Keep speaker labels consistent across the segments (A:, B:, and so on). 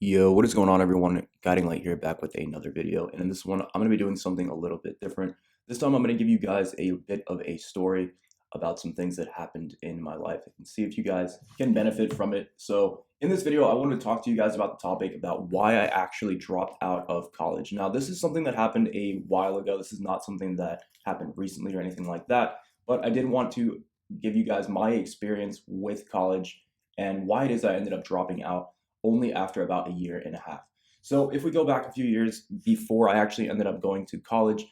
A: Yo, what is going on, everyone? Guidinglight here, back with another video. And in this one, I'm going to be doing something a little bit different. This time, I'm going to give you guys a bit of a story about some things that happened in my life and see if you guys can benefit from it. So, in this video, I wanted to talk to you guys about the topic about why I actually dropped out of college. Now, this is something that happened a while ago. This is not something that happened recently or anything like that. But I did want to give you guys my experience with college and why it is I ended up dropping out only after about a year and a half. So if we go back a few years before I actually ended up going to college,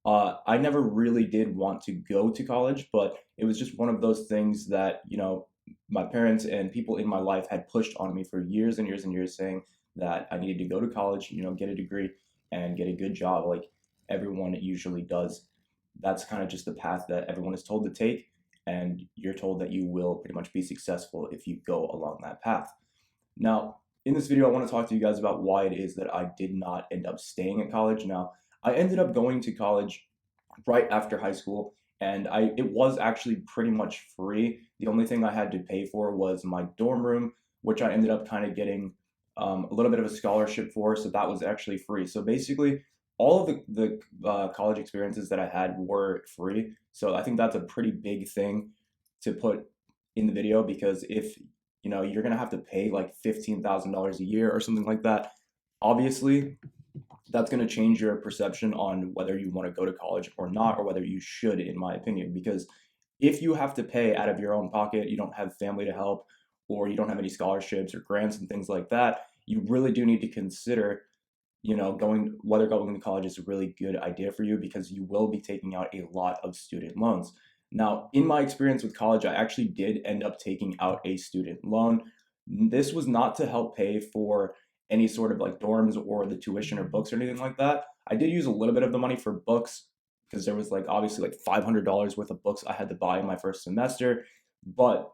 A: I never really did want to go to college, but it was just one of those things that, my parents and people in my life had pushed on me for years and years and years, saying that I needed to go to college, get a degree and get a good job like everyone usually does. That's kind of just the path that everyone is told to take. And you're told that you will pretty much be successful if you go along that path. Now, in this video, I want to talk to you guys about why it is that I did not end up staying at college. Now, I ended up going to college right after high school, and it was actually pretty much free. The only thing I had to pay for was my dorm room, which I ended up kind of getting a little bit of a scholarship for, so that was actually free. So basically, all of the college experiences that I had were free. So I think that's a pretty big thing to put in the video, because if you're gonna have to pay like $15,000 a year or something like that, obviously that's gonna change your perception on whether you want to go to college or not, or whether you should, in my opinion. Because if you have to pay out of your own pocket, you don't have family to help, or you don't have any scholarships or grants and things like that, you really do need to consider whether going to college is a really good idea for you, because you will be taking out a lot of student loans. Now, in my experience with college, I actually did end up taking out a student loan. This was not to help pay for any sort of like dorms or the tuition or books or anything like that. I did use a little bit of the money for books, because there was like obviously like $500 worth of books I had to buy in my first semester. But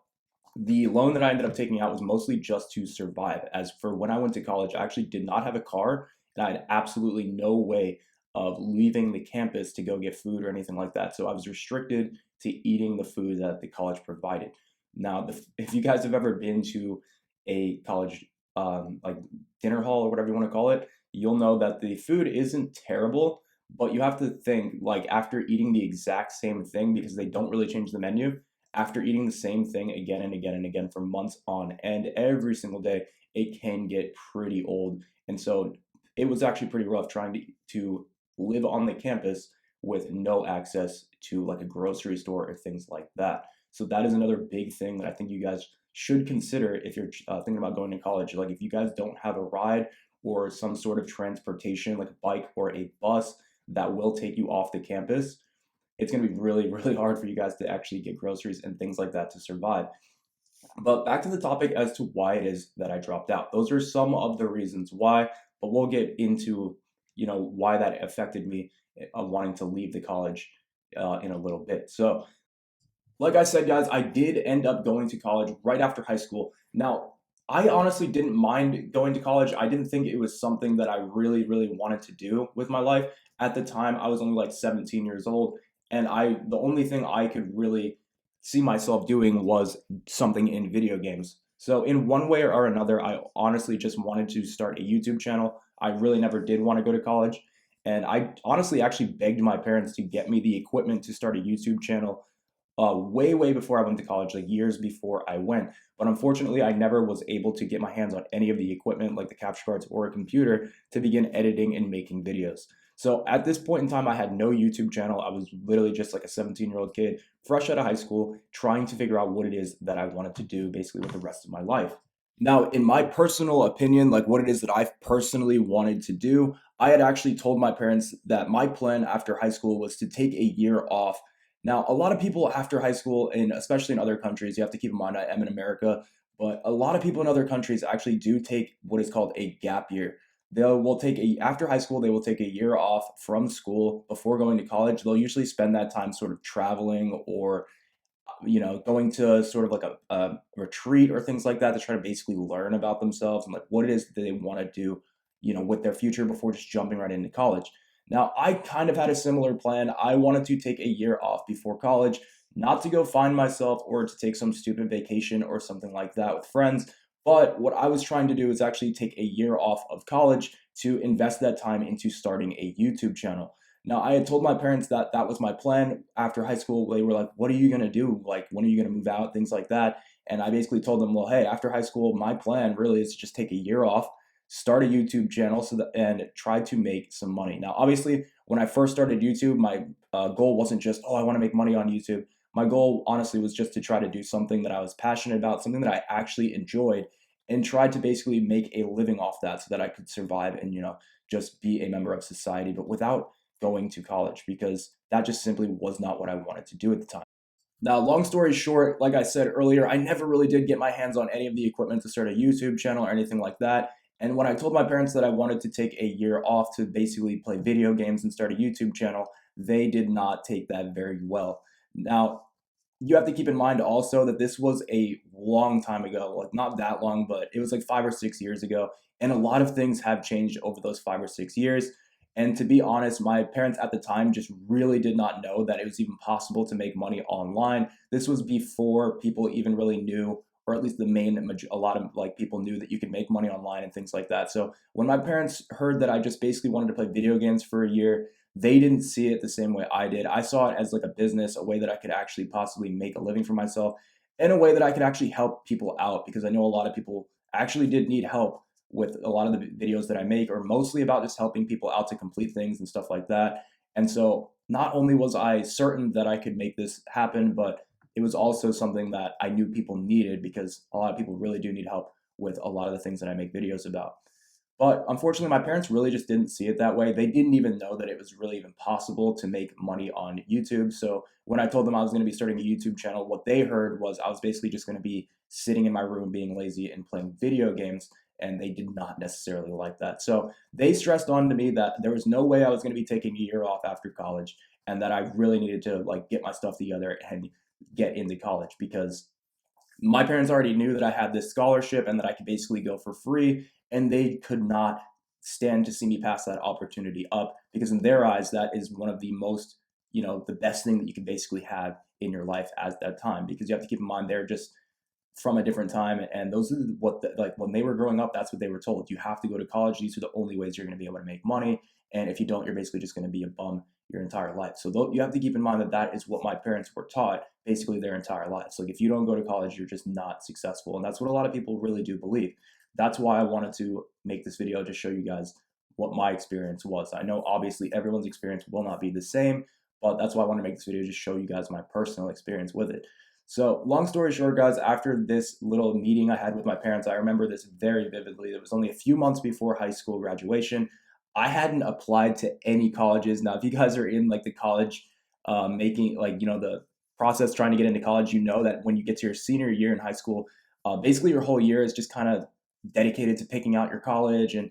A: the loan that I ended up taking out was mostly just to survive. As for when I went to college, I actually did not have a car, and I had absolutely no way of leaving the campus to go get food or anything like that. So I was restricted to eating the food that the college provided. Now, if you guys have ever been to a college like dinner hall or whatever you want to call it, you'll know that the food isn't terrible, but you have to think, like, after eating the exact same thing, because they don't really change the menu, after eating the same thing again and again and again for months on end every single day, it can get pretty old. And so it was actually pretty rough trying to live on the campus with no access to like a grocery store or things like that. So that is another big thing that I think you guys should consider if you're thinking about going to college. Like, if you guys don't have a ride or some sort of transportation, like a bike or a bus that will take you off the campus, it's going to be really, really hard for you guys to actually get groceries and things like that to survive. But back to the topic as to why it is that I dropped out. Those are some of the reasons why, but we'll get into, why that affected me wanting to leave the college in a little bit. So, like I said, guys, I did end up going to college right after high school. Now, I honestly didn't mind going to college. I didn't think it was something that I really, really wanted to do with my life. At the time, I was only like 17 years old, and the only thing I could really see myself doing was something in video games. So, in one way or another, I honestly just wanted to start a YouTube channel. I really never did want to go to college. And I honestly actually begged my parents to get me the equipment to start a YouTube channel way, way before I went to college, like years before I went. But unfortunately, I never was able to get my hands on any of the equipment, like the capture cards or a computer, to begin editing and making videos. So at this point in time, I had no YouTube channel. I was literally just like a 17-year-old kid, fresh out of high school, trying to figure out what it is that I wanted to do basically with the rest of my life. Now, in my personal opinion, like what it is that I personally wanted to do, I had actually told my parents that my plan after high school was to take a year off. Now, a lot of people after high school, and especially in other countries, you have to keep in mind I am in America, but a lot of people in other countries actually do take what is called a gap year. After high school, they will take a year off from school before going to college. They'll usually spend that time sort of traveling, or going to sort of like a retreat or things like that, to try to basically learn about themselves and like what it is that they want to do, with their future before just jumping right into college. Now, I kind of had a similar plan. I wanted to take a year off before college, not to go find myself or to take some stupid vacation or something like that with friends, But what I was trying to do is actually take a year off of college to invest that time into starting a YouTube channel. Now, I had told my parents that that was my plan after high school. They were like, "What are you going to do? Like, when are you going to move out?" Things like that. And I basically told them, "Well, hey, after high school, my plan really is to just take a year off, start a YouTube channel and try to make some money." Now, obviously, when I first started YouTube, my goal wasn't just, "Oh, I want to make money on YouTube." My goal, honestly, was just to try to do something that I was passionate about, something that I actually enjoyed, and tried to basically make a living off that so that I could survive and, just be a member of society, but without going to college, because that just simply was not what I wanted to do at the time. Now, long story short, like I said earlier, I never really did get my hands on any of the equipment to start a YouTube channel or anything like that. And when I told my parents that I wanted to take a year off to basically play video games and start a YouTube channel, they did not take that very well. Now, you have to keep in mind also that this was a long time ago, like not that long, but it was like 5 or 6 years ago. And a lot of things have changed over those 5 or 6 years. And to be honest, my parents at the time just really did not know that it was even possible to make money online. This was before people even really knew, or at least a lot of like people knew that you could make money online and things like that. So when my parents heard that I just basically wanted to play video games for a year, they didn't see it the same way I did. I saw it as like a business, a way that I could actually possibly make a living for myself, in a way that I could actually help people out, because I know a lot of people actually did need help with a lot of the videos that I make are mostly about just helping people out to complete things and stuff like that. And so not only was I certain that I could make this happen, but it was also something that I knew people needed, because a lot of people really do need help with a lot of the things that I make videos about. But unfortunately, my parents really just didn't see it that way. They didn't even know that it was really even possible to make money on YouTube. So when I told them I was going to be starting a YouTube channel, what they heard was I was basically just going to be sitting in my room being lazy and playing video games. And they did not necessarily like that. So they stressed on to me that there was no way I was going to be taking a year off after college, and that I really needed to like get my stuff together and get into college, because my parents already knew that I had this scholarship and that I could basically go for free, and they could not stand to see me pass that opportunity up, because in their eyes, that is one of the most, the best thing that you can basically have in your life at that time, because you have to keep in mind they're just from a different time, and those are like when they were growing up, that's what they were told. You have to go to college. These are the only ways you're going to be able to make money, and if you don't, you're basically just going to be a bum your entire life. So you have to keep in mind that that is what my parents were taught basically their entire lives. Like, if you don't go to college, you're just not successful, and that's what a lot of people really do believe. That's why I wanted to make this video to show you guys what my experience was. I know obviously everyone's experience will not be the same, but that's why I want to make this video, just show you guys my personal experience with it. So long story short, guys, after this little meeting I had with my parents, I remember this very vividly. It was only a few months before high school graduation. I hadn't applied to any colleges. Now, if you guys are in like the college making, like, the process trying to get into college, you know that when you get to your senior year in high school, basically your whole year is just kind of dedicated to picking out your college and,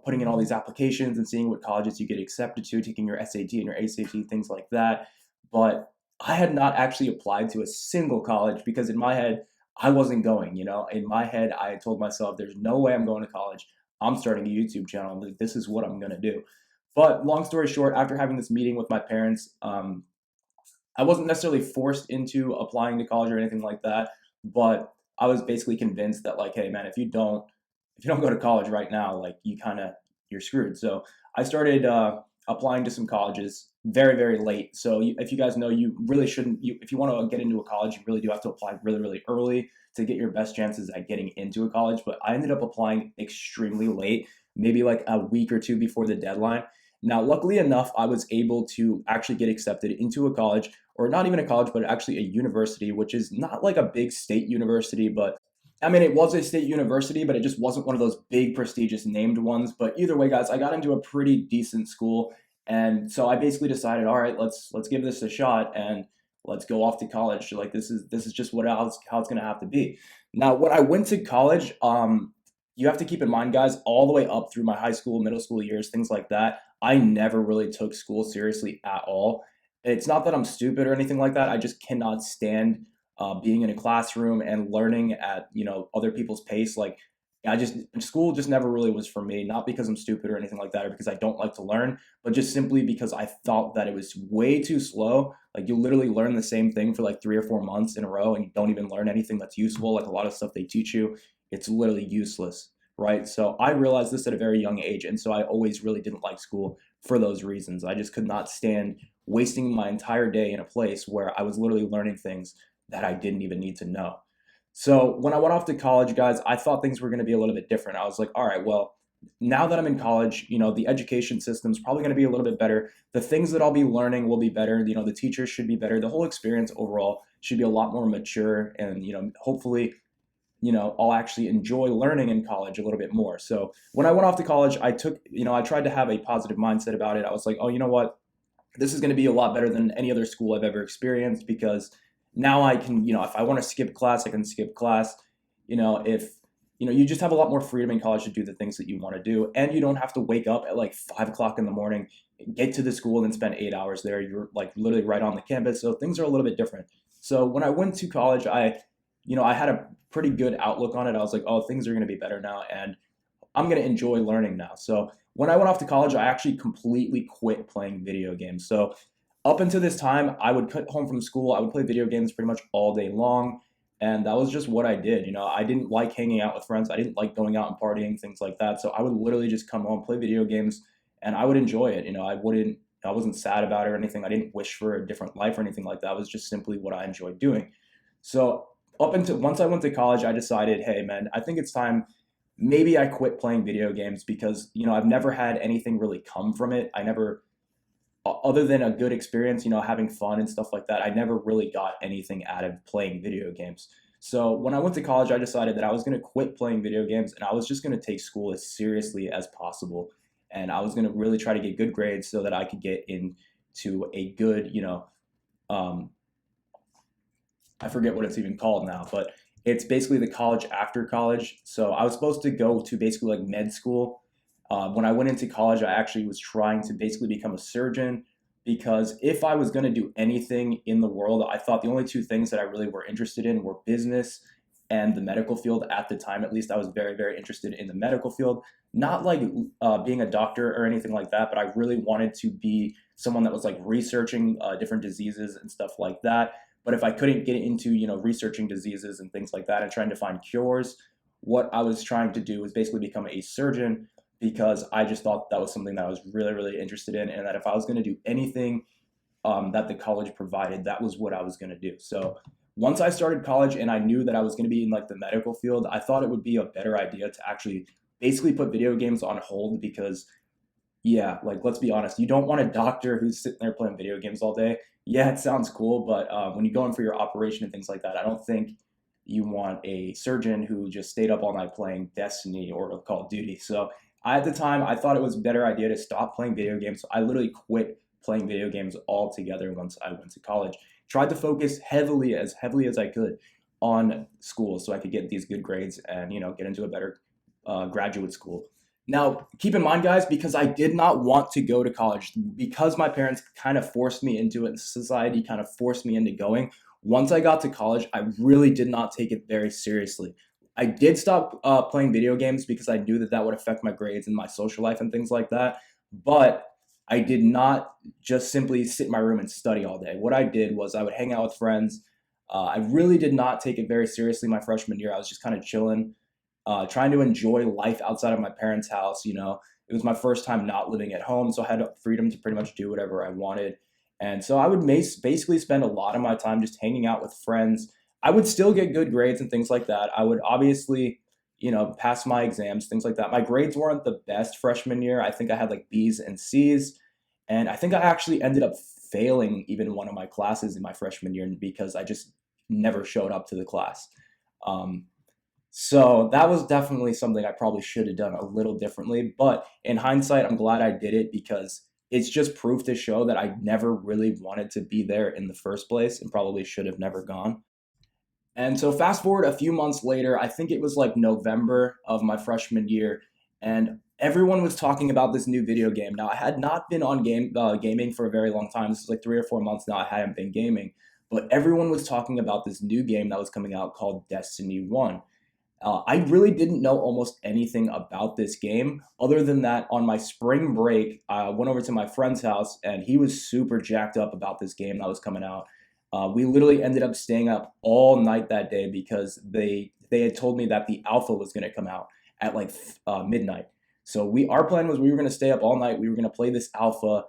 A: putting in all these applications and seeing what colleges you get accepted to, taking your SAT and your ACT, things like that. But I had not actually applied to a single college, because in my head, I wasn't going. In my head, I had told myself, there's no way I'm going to college. I'm starting a YouTube channel. Like, this is what I'm going to do. But long story short, after having this meeting with my parents, I wasn't necessarily forced into applying to college or anything like that, but I was basically convinced that, like, hey man, if you don't go to college right now, like, you're screwed. So I started applying to some colleges very, very late. So if you guys know, you really shouldn't. If you want to get into a college, you really do have to apply really, really early to get your best chances at getting into a college. But I ended up applying extremely late, maybe like a week or two before the deadline. Now, luckily enough, I was able to actually get accepted into a college, or not even a college, but actually a university, which is not like a big state university, but I mean, it was a state university, but it just wasn't one of those big prestigious named ones. But either way, guys, I got into a pretty decent school, and so I basically decided, all right, let's give this a shot and let's go off to college. Like, this is just how it's gonna have to be. Now, when I went to college, you have to keep in mind, guys, all the way up through my high school, middle school years, things like that, I never really took school seriously at all. It's not that I'm stupid or anything like that. I just cannot stand being in a classroom and learning at other people's pace. Like, I just school just never really was for me. Not because I'm stupid or anything like that, or because I don't like to learn, but just simply because I thought that it was way too slow. Like, you literally learn the same thing for like 3 or 4 months in a row, and you don't even learn anything that's useful. Like, a lot of stuff they teach you it's literally useless, right? So I realized this at a very young age, and so I always really didn't like school for those reasons. I just could not stand wasting my entire day in a place where I was literally learning things that I didn't even need to know. So when I went off to college, guys, I thought things were going to be a little bit different. I was like, all right, well, now that I'm in college, the education system's probably going to be a little bit better. The things that I'll be learning will be better. The teachers should be better. The whole experience overall should be a lot more mature, and hopefully, I'll actually enjoy learning in college a little bit more. So when I went off to college, I tried to have a positive mindset about it. I was like, oh, you know what? This is going to be a lot better than any other school I've ever experienced, because now I can, if I want to skip class, I can skip class. If you just have a lot more freedom in college to do the things that you want to do, and you don't have to wake up at like 5 o'clock in the morning, get to the school, and then spend 8 hours there. You're like literally right on the campus, so things are a little bit different. So when I went to college, I had a pretty good outlook on it. I was like, oh, things are going to be better now, and I'm going to enjoy learning now. So when I went off to college, I actually completely quit playing video games. So up until this time, I would come home from school, I would play video games pretty much all day long. And that was just what I did. I didn't like hanging out with friends. I didn't like going out and partying, things like that. So I would literally just come home, play video games, and I would enjoy it. I wasn't sad about it or anything. I didn't wish for a different life or anything like that. It was just simply what I enjoyed doing. So up until once I went to college, I decided, hey man, I think it's time maybe I quit playing video games, because I've never had anything really come from it. I never, other than a good experience, having fun and stuff like that, I never really got anything out of playing video games. So when I went to college, I decided that I was going to quit playing video games, and I was just going to take school as seriously as possible. And I was going to really try to get good grades so that I could get into a good, um, I forget what it's even called now, but it's basically the college after college. So I was supposed to go to basically like med school. When I went into college, I actually was trying to basically become a surgeon, because if I was going to do anything in the world, I thought the only two things that I really were interested in were business and the medical field. At the time, at least, I was very, very interested in the medical field. Not like being a doctor or anything like that, but I really wanted to be someone that was like researching different diseases and stuff like that. But if I couldn't get into, researching diseases and things like that and trying to find cures, what I was trying to do was basically become a surgeon, because I just thought that was something that I was really, really interested in, and that if I was going to do anything that the college provided, that was what I was going to do. So once I started college and I knew that I was going to be in like the medical field, I thought it would be a better idea to actually basically put video games on hold, because yeah, like let's be honest, you don't want a doctor who's sitting there playing video games all day. Yeah, it sounds cool, but when you go in for your operation and things like that, I don't think you want a surgeon who just stayed up all night playing Destiny or Call of Duty. So at the time, I thought it was a better idea to stop playing video games. So I literally quit playing video games altogether once I went to college. Tried to focus heavily as I could on school so I could get these good grades and get into a better graduate school. Now, keep in mind, guys, because I did not want to go to college, because my parents kind of forced me into it, and society kind of forced me into going. Once I got to college, I really did not take it very seriously. I did stop playing video games because I knew that that would affect my grades and my social life and things like that. But I did not just simply sit in my room and study all day. What I did was I would hang out with friends. I really did not take it very seriously my freshman year. I was just kind of chilling, trying to enjoy life outside of my parents' house. It was my first time not living at home, so I had freedom to pretty much do whatever I wanted. And so I would basically spend a lot of my time just hanging out with friends. I would still get good grades and things like that. I would obviously, pass my exams, things like that. My grades weren't the best freshman year. I think I had like B's and C's. And I think I actually ended up failing even one of my classes in my freshman year, because I just never showed up to the class. So that was definitely something I probably should have done a little differently. But in hindsight, I'm glad I did it, because it's just proof to show that I never really wanted to be there in the first place, and probably should have never gone. And so fast forward a few months later, I think it was like November of my freshman year, and everyone was talking about this new video game. Now, I had not been on gaming for a very long time. This is like 3 or 4 months now I hadn't been gaming, but everyone was talking about this new game that was coming out called Destiny 1. I really didn't know almost anything about this game, other than that on my spring break, I went over to my friend's house, and he was super jacked up about this game that was coming out. We literally ended up staying up all night that day, because they they had told me that the alpha was going to come out at like midnight. So our plan was we were going to stay up all night. We were going to play this alpha,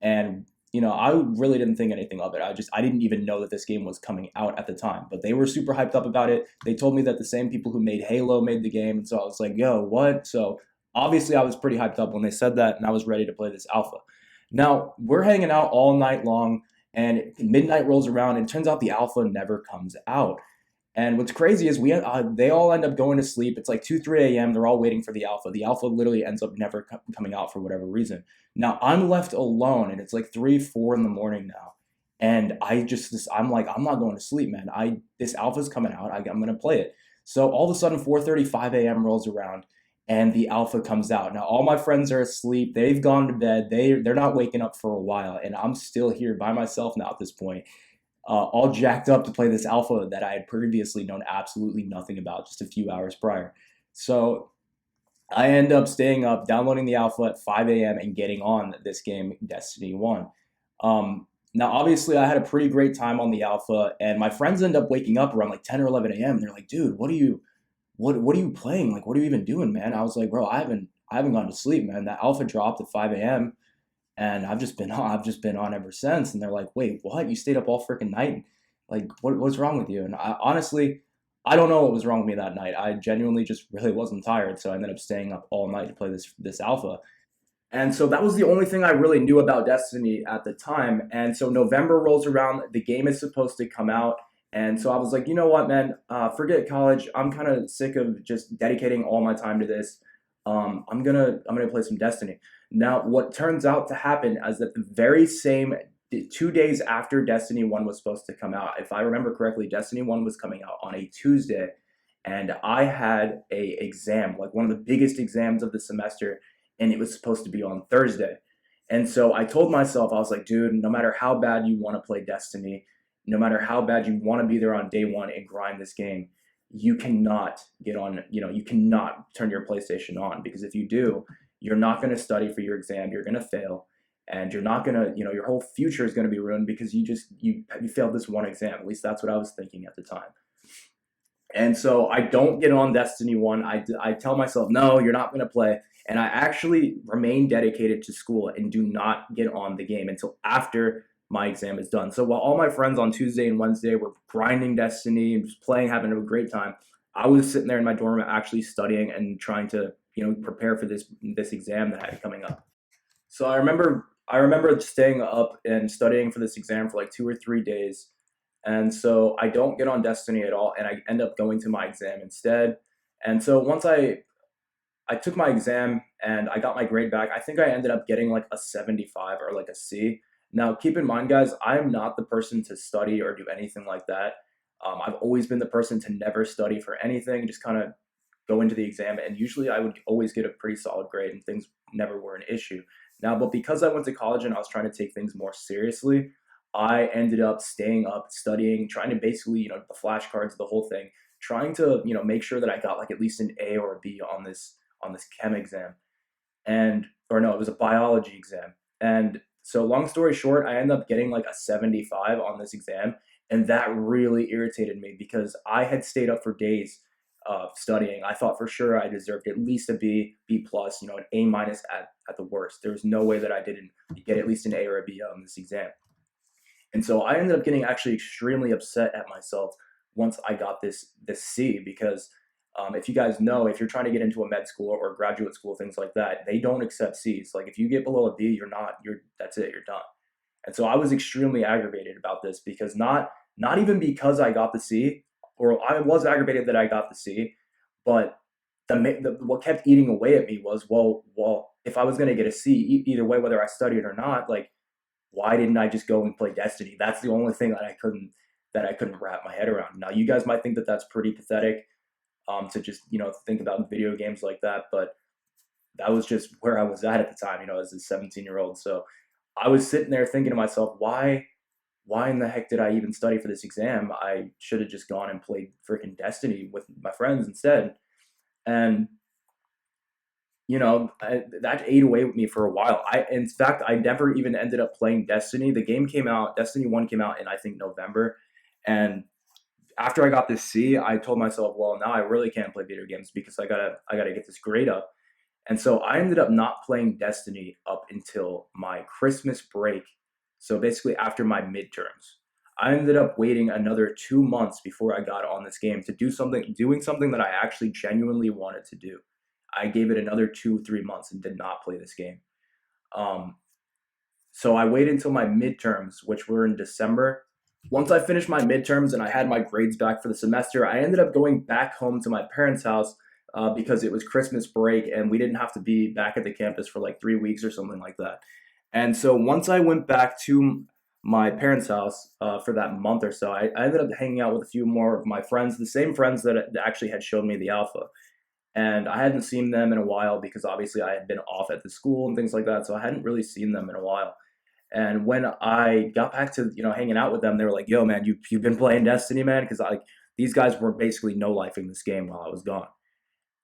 A: and I really didn't think anything of it. I didn't even know that this game was coming out at the time. But they were super hyped up about it. They told me that the same people who made Halo made the game, and so I was like, yo, what? So obviously I was pretty hyped up when they said that, and I was ready to play this alpha. Now we're hanging out all night long, and midnight rolls around, and it turns out the alpha never comes out. And what's crazy is they all end up going to sleep. It's like 2, 3 a.m. They're all waiting for the alpha. The alpha literally ends up never coming out for whatever reason. Now I'm left alone, and it's like 3, 4 in the morning now. And I'm like, I'm not going to sleep, man. This alpha's coming out. I'm gonna play it. So all of a sudden, 4:35 a.m. rolls around, and the alpha comes out. Now all my friends are asleep. They've gone to bed. They're not waking up for a while, and I'm still here by myself now at this point, all jacked up to play this alpha that I had previously known absolutely nothing about just a few hours prior. So I end up staying up, downloading the alpha at 5 a.m. and getting on this game, Destiny 1. Now, obviously, I had a pretty great time on the alpha, and my friends end up waking up around like 10 or 11 a.m. They're like, dude, what are you playing? Like, what are you even doing, man? I was like, bro, I haven't gone to sleep, man. That alpha dropped at 5 a.m. and I've just been on ever since. And they're like, wait, what? You stayed up all freaking night? Like, what's wrong with you? And honestly, I don't know what was wrong with me that night. I genuinely just really wasn't tired, so I ended up staying up all night to play this alpha. And so that was the only thing I really knew about Destiny at the time. And so November rolls around, the game is supposed to come out. And so I was like, you know what, man, forget college. I'm kind of sick of just dedicating all my time to this. I'm gonna play some Destiny. Now, what turns out to happen is that the very same 2 days after Destiny 1 was supposed to come out, if I remember correctly, Destiny 1 was coming out on a Tuesday, and I had a exam, like one of the biggest exams of the semester, and it was supposed to be on Thursday. And so I told myself, I was like, dude, no matter how bad you want to play Destiny, no matter how bad you want to be there on day one and grind this game, you cannot you cannot turn your PlayStation on, because if you do, you're not going to study for your exam, you're going to fail, and you're not going to, your whole future is going to be ruined because you failed this one exam. At least that's what I was thinking at the time. And so I don't get on Destiny 1. I tell myself, no, you're not going to play. And I actually remain dedicated to school and do not get on the game until after my exam is done. So while all my friends on Tuesday and Wednesday were grinding Destiny and just playing, having a great time, I was sitting there in my dorm room actually studying and trying to, prepare for this exam that I had coming up. So I remember staying up and studying for this exam for like 2 or 3 days. And so I don't get on Destiny at all, and I end up going to my exam instead. And so once I took my exam and I got my grade back, I think I ended up getting like a 75 or like a C. Now, keep in mind, guys, I'm not the person to study or do anything like that. I've always been the person to never study for anything, just kind of go into the exam, and usually I would always get a pretty solid grade, and things never were an issue. Now, but because I went to college and I was trying to take things more seriously, I ended up staying up, studying, trying to basically, the flashcards, the whole thing, trying to, make sure that I got like at least an A or a B on this chem exam. Or no, it was a biology exam. And so long story short, I ended up getting like a 75 on this exam. And that really irritated me because I had stayed up for days studying. I thought for sure I deserved at least a B, B plus, an A minus at the worst. There was no way that I didn't get at least an A or a B on this exam. And so I ended up getting actually extremely upset at myself once I got this C, because if you guys know, if you're trying to get into a med school or graduate school, things like that, they don't accept C's. Like if you get below a B, that's it, you're done. And so I was extremely aggravated about this, because not even because I got the C, or I was aggravated that I got the C, but what kept eating away at me was, well, if I was going to get a C, either way, whether I studied or not, like, why didn't I just go and play Destiny? That's the only thing that I couldn't wrap my head around. Now, you guys might think that that's pretty pathetic, to just think about video games like that, but that was just where I was at the time, as a 17-year-old. So I was sitting there thinking to myself, why in the heck did I even study for this exam? I should have just gone and played freaking Destiny with my friends instead. And that ate away with me for a while. In fact, I never even ended up playing Destiny. The game came out, Destiny 1 came out in, I think, November. And after I got this C, I told myself, well, now I really can't play video games because I gotta get this grade up. And so I ended up not playing Destiny up until my Christmas break. So basically after my midterms. I ended up waiting another 2 months before I got on this game to doing something that I actually genuinely wanted to do. I gave it another 2, 3 months and did not play this game. Um, so I waited until my midterms, which were in December. Once I finished my midterms and I had my grades back for the semester, I ended up going back home to my parents' house because it was Christmas break and we didn't have to be back at the campus for like 3 weeks or something like that. And so once I went back to my parents' house for that month or so, I ended up hanging out with a few more of my friends, the same friends that actually had shown me the alpha. And I hadn't seen them in a while because obviously I had been off at the school and things like that. So I hadn't really seen them in a while. And when I got back to hanging out with them, they were like, "Yo, man, you've been playing Destiny, man?" Because like these guys were basically no lifing this game while I was gone.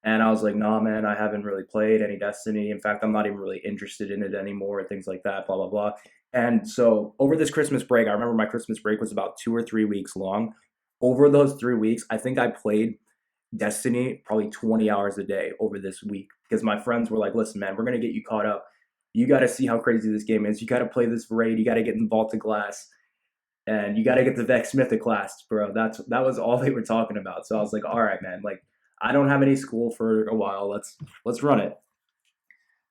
A: And I was like, "Nah, man, I haven't really played any Destiny. In fact, I'm not even really interested in it anymore. Things like that, blah blah blah." And so over this Christmas break, I remember my Christmas break was about 2 or 3 weeks long. Over those 3 weeks, I think I played Destiny probably 20 hours a day over this week because my friends were like, "Listen, man, we're gonna get you caught up. You got to see how crazy this game is. You got to play this raid. You got to get in Vault of Glass, and you got to get the Vex Mythic class, bro." That was all they were talking about. So I was like, "All right, man. Like, I don't have any school for a while. Let's run it."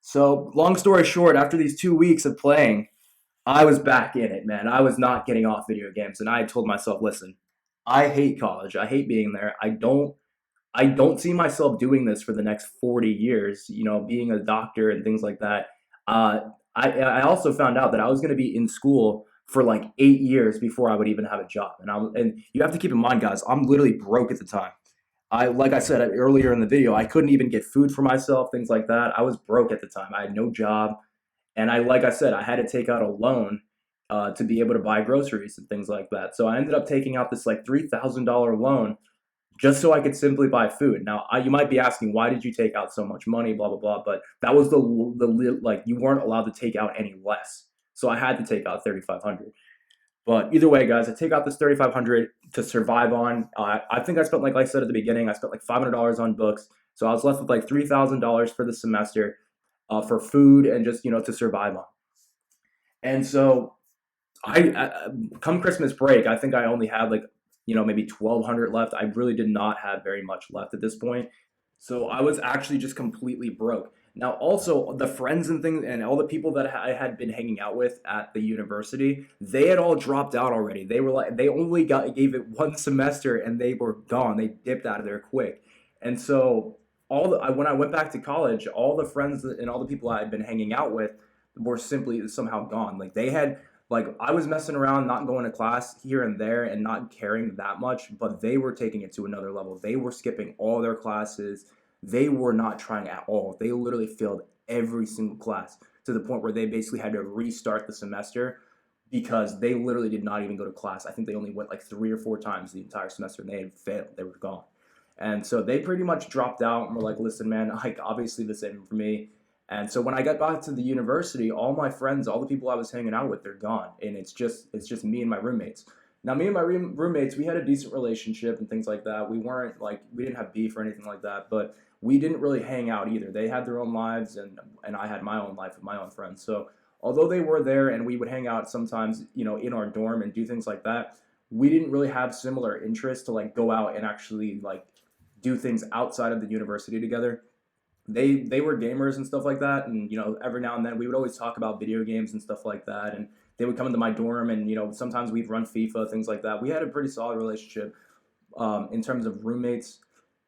A: So long story short, after these 2 weeks of playing, I was back in it, man. I was not getting off video games, and I told myself, "Listen, I hate college. I hate being there. I don't see myself doing this for the next 40 years, being a doctor and things like that." I also found out that I was going to be in school for like 8 years before I would even have a job. And you have to keep in mind, guys, I'm literally broke at the time. Like I said earlier in the video, I couldn't even get food for myself, things like that. I was broke at the time. I had no job. And like I said, I had to take out a loan to be able to buy groceries and things like that. So I ended up taking out this like $3,000 loan just so I could simply buy food. Now, you might be asking, why did you take out so much money, blah blah blah. But that was like you weren't allowed to take out any less, so I had to take out 3,500. But either way, guys, I take out this 3,500 to survive on. I think I spent like I said at the beginning, I spent like $500 on books, so I was left with like $3,000 for the semester for food and just to survive on. And so I come Christmas break, I think I only had like maybe 1,200 left. I really did not have very much left at this point, so I was actually just completely broke. Now, also the friends and things and all the people that I had been hanging out with at the university, they had all dropped out already. They were like they only gave it one semester and they were gone. They dipped out of there quick, and so when I went back to college, all the friends and all the people I had been hanging out with were simply somehow gone. Like they had like I was messing around, not going to class here and there and not caring that much, but they were taking it to another level. They were skipping all their classes. They were not trying at all. They literally failed every single class to the point where they basically had to restart the semester because they literally did not even go to class. I think they only went like 3 or 4 times the entire semester and they had failed. They were gone. And so they pretty much dropped out and were like, "Listen, man, like obviously this isn't for me." And so when I got back to the university, all my friends, all the people I was hanging out with, they're gone, and it's just me and my roommates. Now, me and my roommates, we had a decent relationship and things like that. We didn't have beef or anything like that, but we didn't really hang out either. They had their own lives, and I had my own life with my own friends. So although they were there and we would hang out sometimes, in our dorm and do things like that, we didn't really have similar interests to like go out and actually like do things outside of the university together. They were gamers and stuff like that, and every now and then we would always talk about video games and stuff like that, and they would come into my dorm, and sometimes we'd run FIFA, things like that. We had a pretty solid relationship in terms of roommates,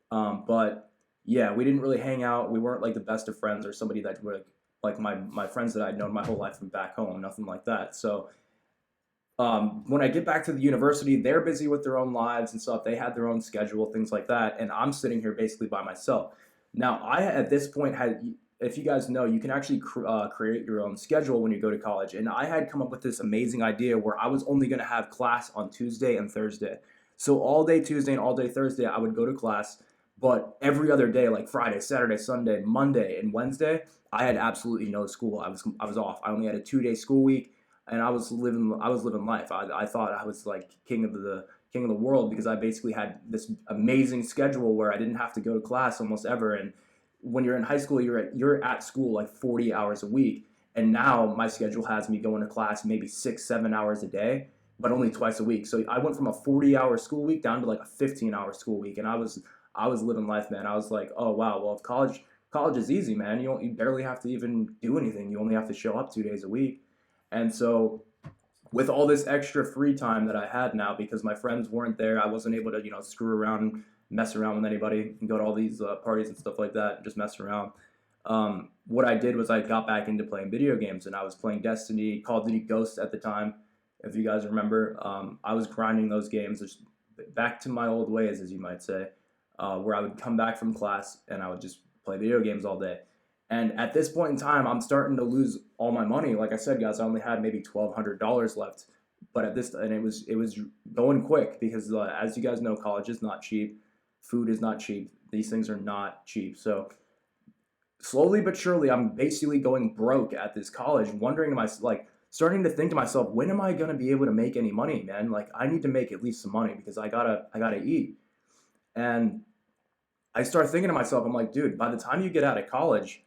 A: but yeah, we didn't really hang out. We weren't like the best of friends or somebody that were like my friends that I'd known my whole life from back home, nothing like that. So when I get back to the university, they're busy with their own lives and stuff. They had their own schedule, things like that, and I'm sitting here basically by myself. Now, I at this point had, if you guys know, you can actually create your own schedule when you go to college, and I had come up with this amazing idea where I was only going to have class on Tuesday and Thursday. So all day Tuesday and all day Thursday, I would go to class, but every other day, like Friday, Saturday, Sunday, Monday, and Wednesday, I had absolutely no school. I was off. I only had a 2-day school week and I was living life. I thought I was like king of
B: king of the world because I basically had this amazing schedule where I didn't have to go to class almost ever. And when you're in high school, you're at school like 40 hours a week. And now my schedule has me going to class maybe 6, 7 hours a day, but only twice a week. So I went from a 40-hour school week down to like a 15-hour school week, and I was living life, man. I was like, oh wow, well if college is easy, man. You barely have to even do anything. You only have to show up 2 days a week. And so with all this extra free time that I had now, because my friends weren't there, I wasn't able to screw around and mess around with anybody and go to all these parties and stuff like that and just mess around. What I did was I got back into playing video games, and I was playing Destiny, Call of Duty Ghosts at the time, if you guys remember. I was grinding those games, just back to my old ways, as you might say, where I would come back from class and I would just play video games all day. And at this point in time, I'm starting to lose all my money. Like I said, guys, I only had maybe $1,200 left. But and it was going quick because, as you guys know, college is not cheap, food is not cheap. These things are not cheap. So slowly but surely, I'm basically going broke at this college, wondering to myself, like, starting to think to myself, when am I gonna be able to make any money, man? Like, I need to make at least some money because I gotta eat. And I start thinking to myself, I'm like, dude, by the time you get out of college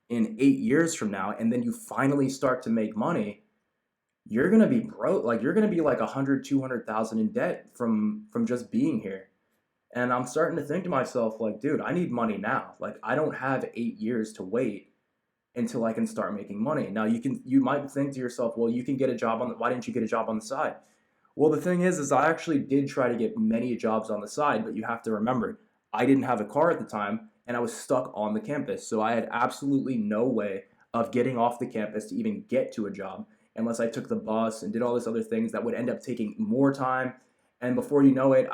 B: in 8 years from now, and then you finally start to make money, you're gonna be broke. Like, you're gonna be like 100, 200,000 in debt from just being here. And I'm starting to think to myself, like, dude, I need money now. Like, I don't have 8 years to wait until I can start making money. Now, you might think to yourself, well, you can get a job why didn't you get a job on the side? Well, the thing is I actually did try to get many jobs on the side, but you have to remember, I didn't have a car at the time and I was stuck on the campus. So I had absolutely no way of getting off the campus to even get to a job unless I took the bus and did all these other things that would end up taking more time. And before you know it,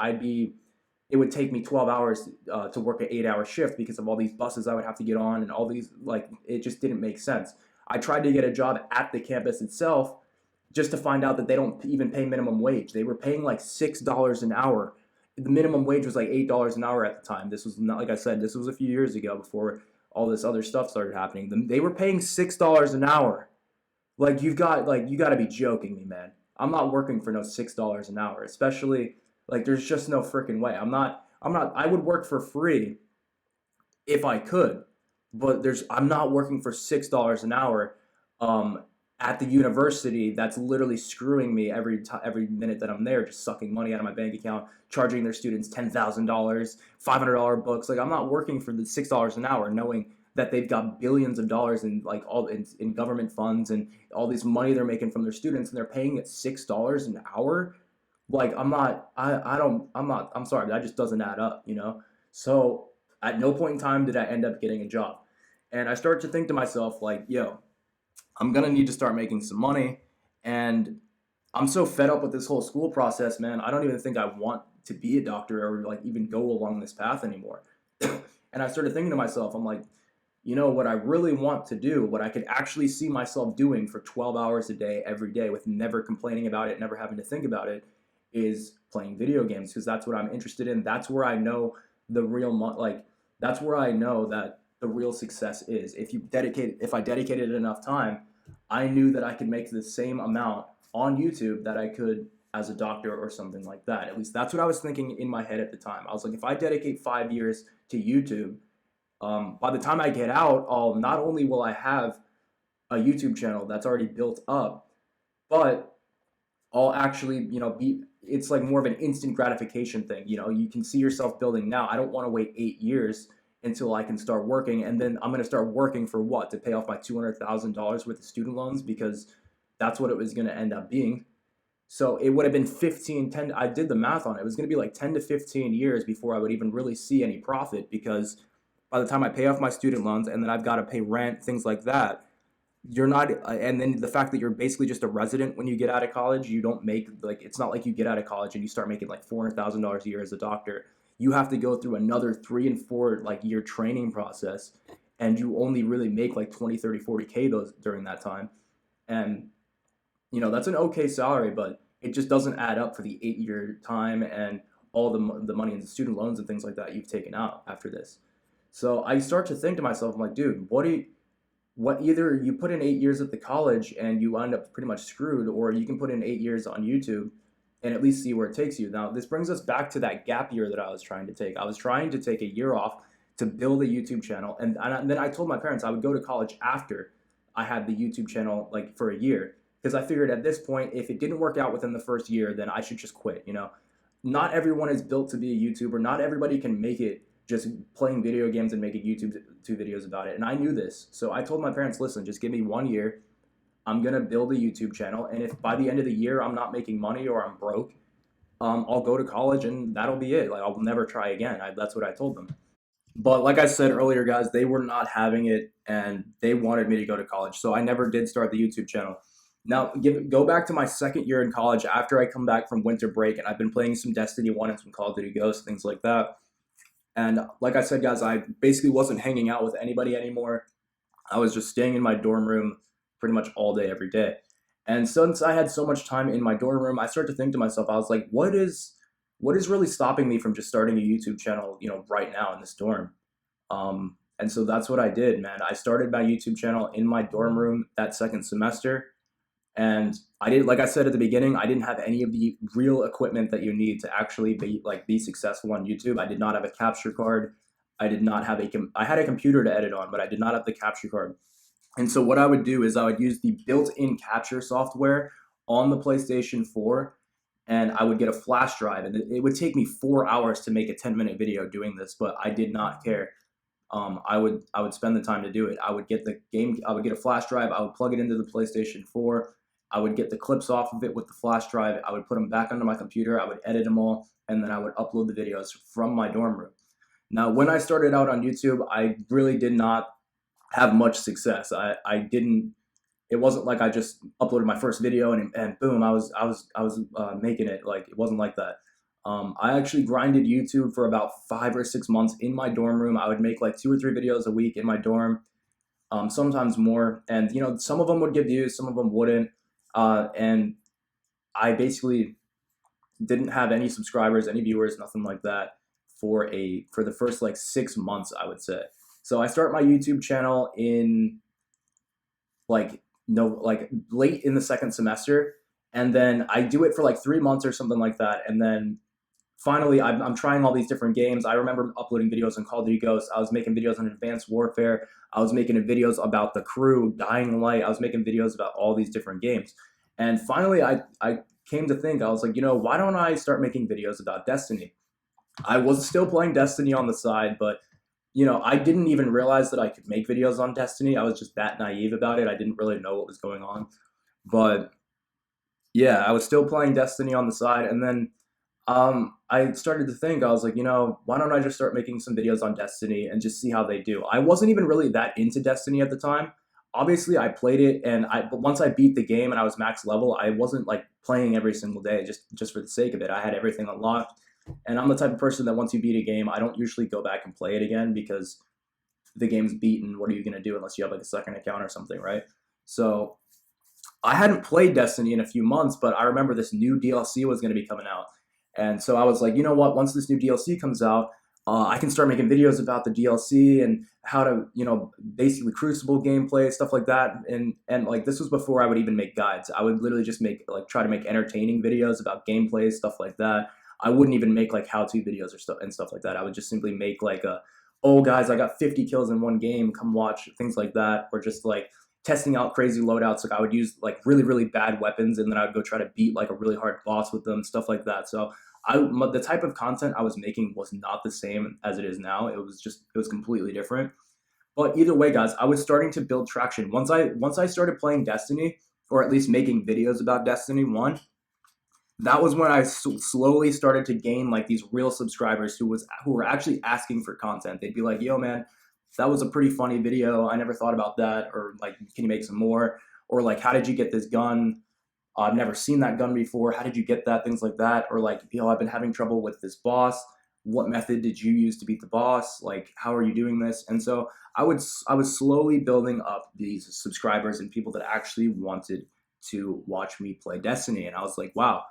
B: it would take me 12 hours to work an 8-hour shift because of all these buses I would have to get on and all these, like, it just didn't make sense. I tried to get a job at the campus itself just to find out that they don't even pay minimum wage. They were paying like $6 an hour. The minimum wage was like $8 an hour at the time. This was not, like I said, this was a few years ago before all this other stuff started happening. They were paying $6 an hour. Like, you got to be joking me, man. I'm not working for no $6 an hour, especially, like, there's just no freaking way. I would work for free if I could, but I'm not working for $6 an hour um, at the university that's literally screwing me every minute that I'm there, just sucking money out of my bank account, charging their students $10,000, $500 books. Like, I'm not working for the $6 an hour, knowing that they've got billions of dollars in, like, all in government funds and all this money they're making from their students, and they're paying at $6 an hour. Like, I'm sorry, that just doesn't add up. So at no point in time did I end up getting a job. And I started to think to myself, like, yo, I'm gonna need to start making some money. And I'm so fed up with this whole school process, man. I don't even think I want to be a doctor or like even go along this path anymore. And I started thinking to myself, I'm like, what I really want to do, what I could actually see myself doing for 12 hours a day, every day, with never complaining about it, never having to think about it, is playing video games, because that's what I'm interested in. That's where I know the real like that's where I know that the real success is. If I dedicated enough time, I knew that I could make the same amount on YouTube that I could as a doctor or something like that. At least that's what I was thinking in my head at the time. I was like, if I dedicate 5 years to YouTube, by the time I get out, not only will I have a YouTube channel that's already built up, but I'll actually, it's like more of an instant gratification thing. You can see yourself building now. I don't want to wait 8 years until I can start working. And then I'm going to start working for what? To pay off my $200,000 worth of student loans, because that's what it was going to end up being. So it would have been 10, I did the math on it. It was going to be like 10 to 15 years before I would even really see any profit, because by the time I pay off my student loans and then I've got to pay rent, things like that, you're not, and then the fact that you're basically just a resident when you get out of college, you don't make, like, it's not like you get out of college and you start making like $400,000 a year as a doctor. You have to go through another 3 and 4 like year training process, and you only really make like 20, 30, 40K during that time. And that's an okay salary, but it just doesn't add up for the 8-year time and all the money in the student loans and things like that you've taken out after this. So I start to think to myself, I'm like, dude, either you put in 8 years at the college and you end up pretty much screwed, or you can put in 8 years on YouTube and at least see where it takes you. Now, this brings us back to that gap year that I was trying to take. I was trying to take a year off to build a YouTube channel, and then I told my parents I would go to college after I had the YouTube channel like for a year, because I figured at this point, if it didn't work out within the first year, then I should just quit. Not everyone is built to be a YouTuber. Not everybody can make it just playing video games and making YouTube two videos about it. And I knew this, so I told my parents, listen, just give me 1 year. I'm gonna build a YouTube channel, and if by the end of the year I'm not making money or I'm broke, I'll go to college and that'll be it. Like I'll never try again. That's what I told them. But like I said earlier, guys, they were not having it, and they wanted me to go to college, so I never did start the YouTube channel. Now, go back to my second year in college after I come back from winter break, and I've been playing some Destiny 1 and some Call of Duty Ghosts, things like that. And like I said, guys, I basically wasn't hanging out with anybody anymore. I was just staying in my dorm room pretty much all day, every day. And since I had so much time in my dorm room, I started to think to myself, I was like, what is really stopping me from just starting a YouTube channel, right now in this dorm? And so that's what I did, man. I started my YouTube channel in my dorm room that second semester. And I did, like I said at the beginning, I didn't have any of the real equipment that you need to actually be successful on YouTube. I did not have a capture card. I did not have I had a computer to edit on, but I did not have the capture card. And so what I would do is I would use the built-in capture software on the PlayStation 4, and I would get a flash drive, and it would take me 4 hours to make a 10-minute video doing this, but I did not care. I would spend the time to do it. I would get a flash drive. I would plug it into the PlayStation 4. I would get the clips off of it with the flash drive. I would put them back onto my computer. I would edit them all, and then I would upload the videos from my dorm room. Now, when I started out on YouTube, I really did not have much success. I didn't. It wasn't like I just uploaded my first video and boom, I was making it. Like it wasn't like that. I actually grinded YouTube for about 5 or 6 months in my dorm room. I would make like 2 or 3 videos a week in my dorm, sometimes more. And some of them would get views, some of them wouldn't. And I basically didn't have any subscribers, any viewers, nothing like that for the first like 6 months, I would say. So I start my YouTube channel in like late in the second semester, and then I do it for like 3 months or something like that, and then finally I'm trying all these different games. I remember uploading videos on Call of Duty Ghosts. I was making videos on Advanced Warfare. I was making videos about The Crew, Guidinglight. I was making videos about all these different games. And finally, I came to think, I was like, why don't I start making videos about Destiny? I was still playing Destiny on the side, but I didn't even realize that I could make videos on Destiny. I was just that naive about it. I didn't really know what was going on. But yeah, I was still playing Destiny on the side, and then I started to think, I was like, why don't I just start making some videos on Destiny and just see how they do? I wasn't even really that into Destiny at the time. Obviously, I played it, but once I beat the game and I was max level, I wasn't like playing every single day just for the sake of it. I had everything unlocked, and I'm the type of person that once you beat a game, I don't usually go back and play it again because the game's beaten. What are you gonna do unless you have like a second account or something, right? So I hadn't played Destiny in a few months, but I remember this new DLC was going to be coming out. And so I was like, you know what? Once this new DLC comes out, I can start making videos about the DLC and how to, basically Crucible gameplay, stuff like that. And like this was before I would even make guides. I would literally just try to make entertaining videos about gameplay, stuff like that. I wouldn't even make like how-to videos or stuff like that. I would just simply make like oh guys, I got 50 kills in one game, come watch, things like that, or just like testing out crazy loadouts. Like I would use like really, really bad weapons, and then I would go try to beat like a really hard boss with them, stuff like that. So the type of content I was making was not the same as it is now. It was completely different. But either way, guys, I was starting to build traction. Once I started playing Destiny, or at least making videos about Destiny 1, that was when I slowly started to gain like these real subscribers who were actually asking for content. They'd be like, "Yo, man, that was a pretty funny video. I never thought about that." Or like, "Can you make some more?" Or like, "How did you get this gun? I've never seen that gun before. How did you get that?" Things like that. Or like, I've been having trouble with this boss. What method did you use to beat the boss? Like, how are you doing this? And so I was slowly building up these subscribers and people that actually wanted to watch me play Destiny. And I was like, wow.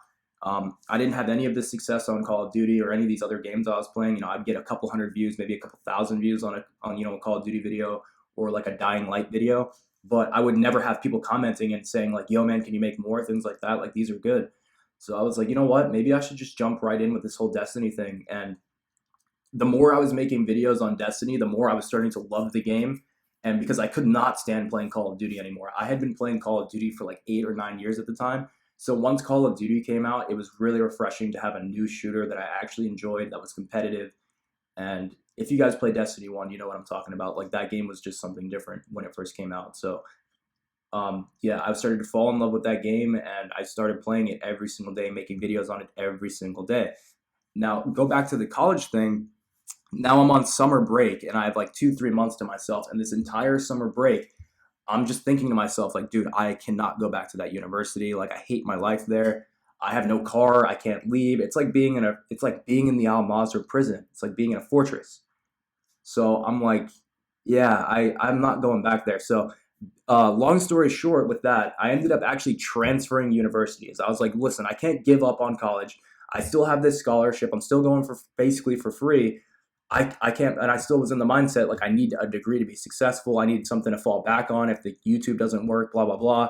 B: I didn't have any of this success on Call of Duty or any of these other games I was playing. I'd get a couple hundred views, maybe a couple thousand views on a Call of Duty video or like a Dying Light video, but I would never have people commenting and saying like, "Yo, man, can you make more?" Things like that. Like these are good. So I was like, you know what? Maybe I should just jump right in with this whole Destiny thing. And the more I was making videos on Destiny, the more I was starting to love the game. And because I could not stand playing Call of Duty anymore, I had been playing Call of Duty for like 8 or 9 years at the time. So once Call of Duty came out, it was really refreshing to have a new shooter that I actually enjoyed, that was competitive. And if you guys play Destiny 1, you know what I'm talking about. Like that game was just something different when it first came out. So yeah, I started to fall in love with that game and I started playing it every single day, making videos on it every single day. Now, go back to the college thing. Now I'm on summer break and I have like 2, 3 months to myself. And this entire summer break, I'm just thinking to myself, like, dude, I cannot go back to that university. Like, I hate my life there. I have no car. I can't leave. It's like being in the Al Mazr prison. It's like being in a fortress. So I'm like, yeah, I'm not going back there. So long story short, with that, I ended up actually transferring universities. I was like, listen, I can't give up on college. I still have this scholarship. I'm still going for basically for free. I can't, and I still was in the mindset like I need a degree to be successful. I need something to fall back on if the YouTube doesn't work, blah, blah, blah.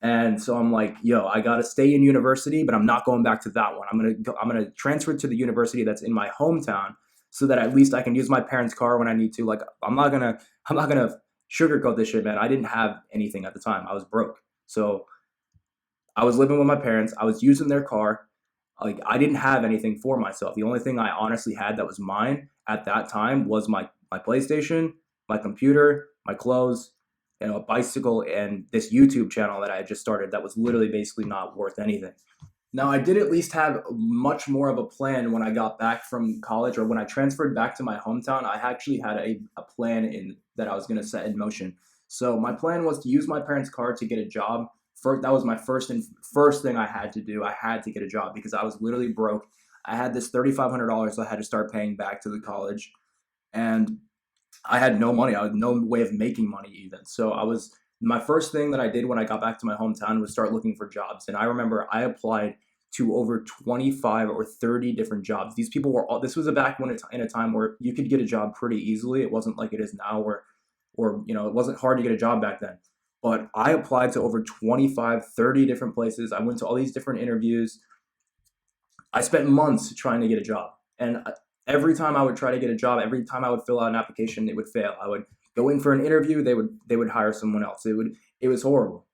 B: And so I'm like, yo, I got to stay in university, but I'm not going back to that one. I'm going to transfer to the university that's in my hometown so that at least I can use my parents' car when I need to. Like, I'm not going to sugarcoat this shit, man. I didn't have anything at the time. I was broke. So I was living with my parents. I was using their car. Like, I didn't have anything for myself. The only thing I honestly had that was mine at that time was my PlayStation, my computer, my clothes, a bicycle, and this YouTube channel that I had just started that was literally basically not worth anything. Now, I did at least have much more of a plan when I got back from college, or when I transferred back to my hometown. I actually had a plan in that I was going to set in motion. So my plan was to use my parents' car to get a job. That was my first thing I had to do. I had to get a job because I was literally broke. I had this $3,500 I had to start paying back to the college, and I had no money. I had no way of making money even. So my first thing that I did when I got back to my hometown was start looking for jobs. And I remember I applied to over 25 or 30 different jobs. These people were all, this was back when in a time where you could get a job pretty easily. It wasn't like it is now or, it wasn't hard to get a job back then. But I applied to over 25, 30 different places. I went to all these different interviews. I spent months trying to get a job. And every time I would try to get a job, every time I would fill out an application, it would fail. I would go in for an interview, they would hire someone else. It was horrible.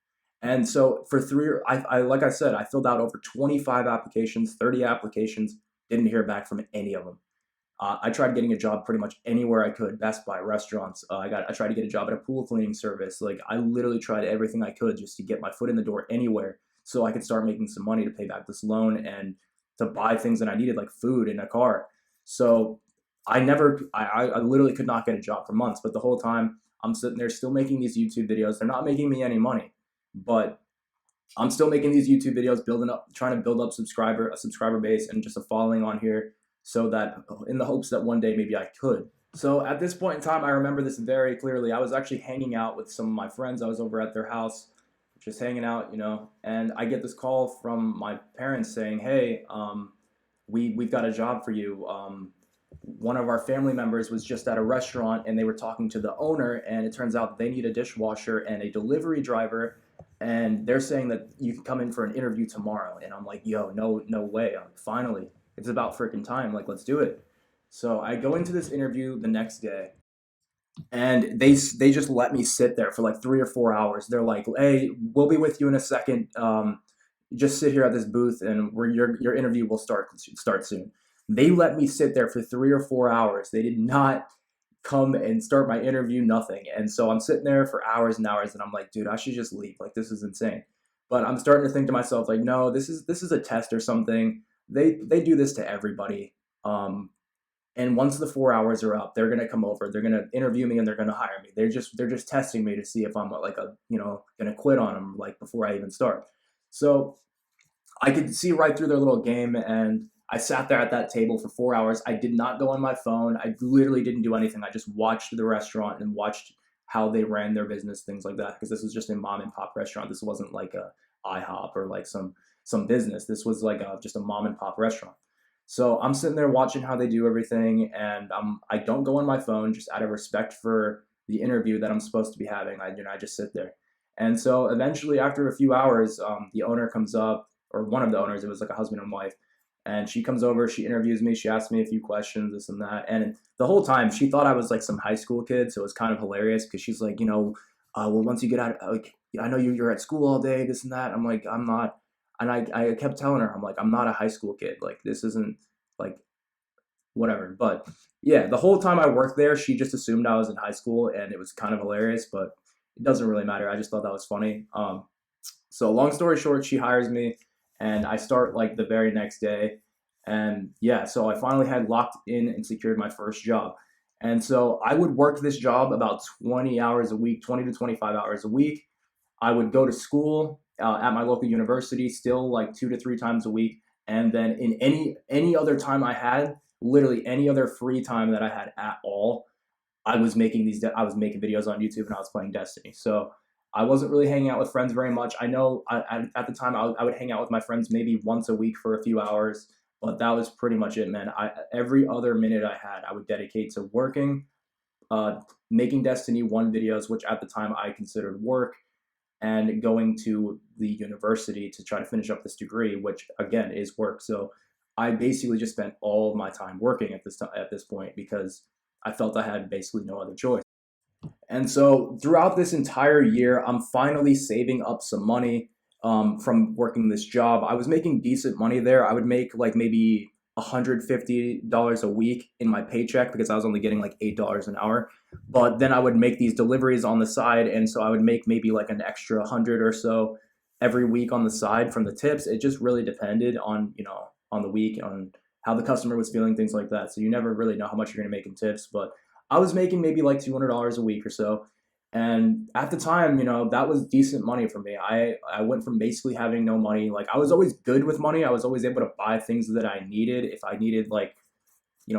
B: And so for I like I said, I filled out over 25 applications, 30 applications, didn't hear back from any of them. I tried getting a job pretty much anywhere I could, Best Buy, restaurants. I tried to get a job at a pool cleaning service. Like, I literally tried everything I could just to get my foot in the door anywhere so I could start making some money to pay back this loan and to buy things that I needed, like food and a car. So I literally could not get a job for months. But the whole time I'm sitting there still making these YouTube videos. They're not making me any money, but I'm still making these YouTube videos, trying to build up a subscriber base and just a following on here, so that in the hopes that one day maybe I could. So at this point in time, I remember this very clearly. I was actually hanging out with some of my friends. I was over at their house, just hanging out, and I get this call from my parents saying, "Hey, we've got a job for you. One of our family members was just at a restaurant and they were talking to the owner, and it turns out they need a dishwasher and a delivery driver, and they're saying that you can come in for an interview tomorrow." And I'm like, yo, no way. I'm like, finally, it's about freaking time. Like, let's do it. So I go into this interview the next day, and they just let me sit there for like 3 or 4 hours. They're like, "Hey, we'll be with you in a second. Just sit here at this booth, and your interview will start soon." They let me sit there for 3 or 4 hours. They did not come and start my interview, nothing. And so I'm sitting there for hours and hours, and I'm like, dude, I should just leave. Like, this is insane. But I'm starting to think to myself, like, no, this is a test or something. They do this to everybody. And once the 4 hours are up, they're gonna come over. They're gonna interview me and they're gonna hire me. They're just testing me to see if I'm like gonna quit on them like before I even start. So I could see right through their little game, and I sat there at that table for 4 hours. I did not go on my phone. I literally didn't do anything. I just watched the restaurant and watched how they ran their business, things like that. Because this was just a mom and pop restaurant. This wasn't like a IHOP or like some business. This was like just a mom and pop restaurant. So I'm sitting there watching how they do everything, and I don't go on my phone just out of respect for the interview that I'm supposed to be having. I just sit there. And so eventually, after a few hours, the owner comes up, or one of the owners. It was like a husband and wife. And she comes over, she interviews me, she asks me a few questions, this and that. And the whole time she thought I was like some high school kid. So it was kind of hilarious because she's like, well, once you get out, like, I know you're at school all day, this and that. I'm like, I'm not. And I kept telling her, I'm like, I'm not a high school kid. Like, this isn't like whatever. But yeah, the whole time I worked there, she just assumed I was in high school, and it was kind of hilarious, but it doesn't really matter. I just thought that was funny. So long story short, she hires me, and I start like the very next day. And yeah, so I finally had locked in and secured my first job. And so I would work this job about 20 hours a week, 20 to 25 hours a week. I would go to school at my local university, still like 2 to 3 times a week, and then in any other time I had, literally any other free time that I had at all, I was making videos on YouTube and I was playing Destiny. So I wasn't really hanging out with friends very much. I know at the time I would hang out with my friends maybe once a week for a few hours, but that was pretty much it, man. Every other minute I had, I would dedicate to working, uh, making Destiny 1 videos, which at the time I considered work, and going to the university to try to finish up this degree, which again is work. So I basically just spent all of my time working at this point because I felt I had basically no other choice. And so throughout this entire year, I'm finally saving up some money from working this job. I was making decent money there. I would make like maybe $150 a week in my paycheck because I was only getting like $8 an hour. But then I would make these deliveries on the side, and so I would make maybe like an extra 100 or so every week on the side from the tips. It just really depended on on the week, on how the customer was feeling, things like that. So you never really know how much you're gonna make in tips, but I was making maybe like $200 a week or so. And at the time, that was decent money for me. I went from basically having no money. Like, I was always good with money. I was always able to buy things that I needed if I needed, like,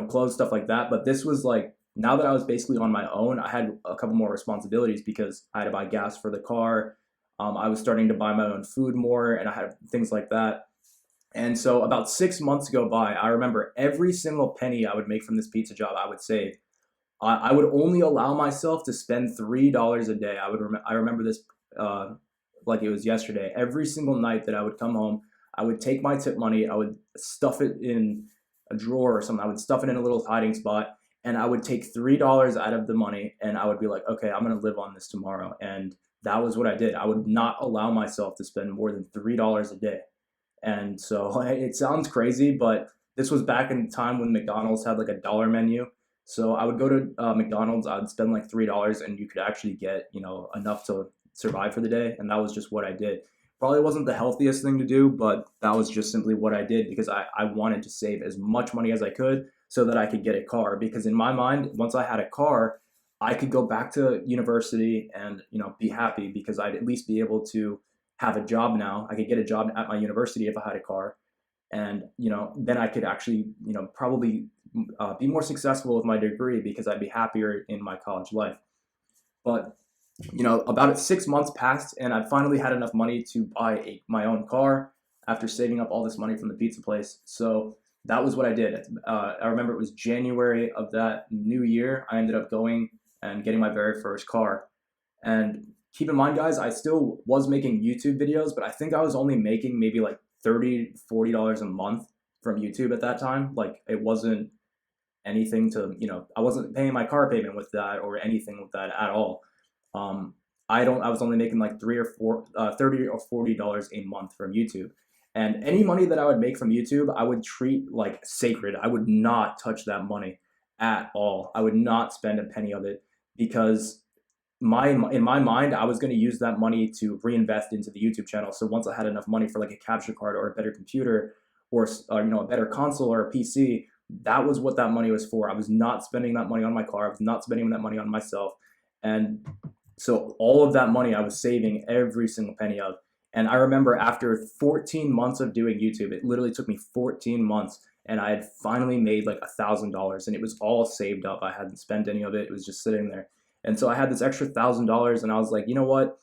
B: clothes, stuff like that. But this was like, now that I was basically on my own, I had a couple more responsibilities because I had to buy gas for the car. I was starting to buy my own food more, and I had things like that. And so about 6 months go by. I remember every single penny I would make from this pizza job, I would save. I would only allow myself to spend $3 a day. I remember this like it was yesterday. Every single night that I would come home, I would take my tip money, I would stuff it in a drawer or something. I would stuff it in a little hiding spot, and I would take $3 out of the money, and I would be like, okay, I'm gonna live on this tomorrow. And that was what I did. I would not allow myself to spend more than $3 a day. And so it sounds crazy, but this was back in the time when McDonald's had like a dollar menu. So I would go to McDonald's, I'd spend like $3, and you could actually get enough to survive for the day. And that was just what I did. Probably wasn't the healthiest thing to do, but that was just simply what I did because I wanted to save as much money as I could so that I could get a car. Because in my mind, once I had a car, I could go back to university and be happy because I'd at least be able to have a job now. I could get a job at my university if I had a car, and then I could actually probably be more successful with my degree because I'd be happier in my college life. But about 6 months passed, and I finally had enough money to buy my own car after saving up all this money from the pizza place. So that was what I did. I remember it was January of that new year. I ended up going and getting my very first car. And keep in mind, guys, I still was making YouTube videos, but I think I was only making maybe like $30, $40 a month from YouTube at that time. Like, it wasn't anything to, I wasn't paying my car payment with that or anything with that at all. Um, I was only making like 30 or $40 a month from YouTube. And any money that I would make from YouTube, I would treat like sacred. I would not touch that money at all. I would not spend a penny of it because in my mind, I was going to use that money to reinvest into the YouTube channel. So once I had enough money for like a capture card or a better computer or a better console or a PC, that was what that money was for. I was not spending that money on my car. I was not spending that money on myself. And so all of that money I was saving every single penny of. And I remember after 14 months of doing YouTube, it literally took me 14 months, and I had finally made like $1,000, and it was all saved up. I hadn't spent any of it. It was just sitting there. And so I had this extra $1,000, and I was like, you know what?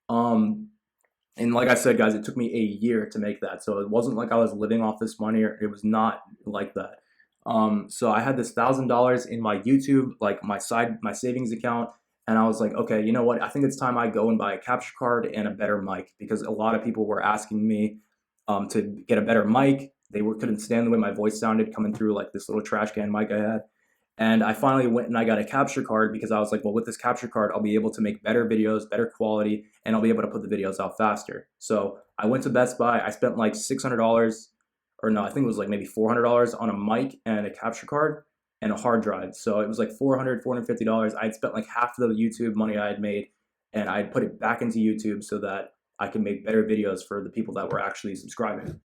B: And like I said, guys, it took me a year to make that. So it wasn't like I was living off this money, or it was not like that. So I had this $1,000 in my YouTube, like my savings account. And I was like, okay, you know what? I think it's time I go and buy a capture card and a better mic because a lot of people were asking me to get a better mic. They couldn't stand the way my voice sounded coming through like this little trash can mic I had. And I finally went and I got a capture card because I was like, well, with this capture card, I'll be able to make better videos, better quality, and I'll be able to put the videos out faster. So I went to Best Buy. I spent like $600, or no, I think it was like maybe $400 on a mic and a capture card and a hard drive. So it was like $450. I'd spent like half of the YouTube money I had made, and I'd put it back into YouTube so that I could make better videos for the people that were actually subscribing.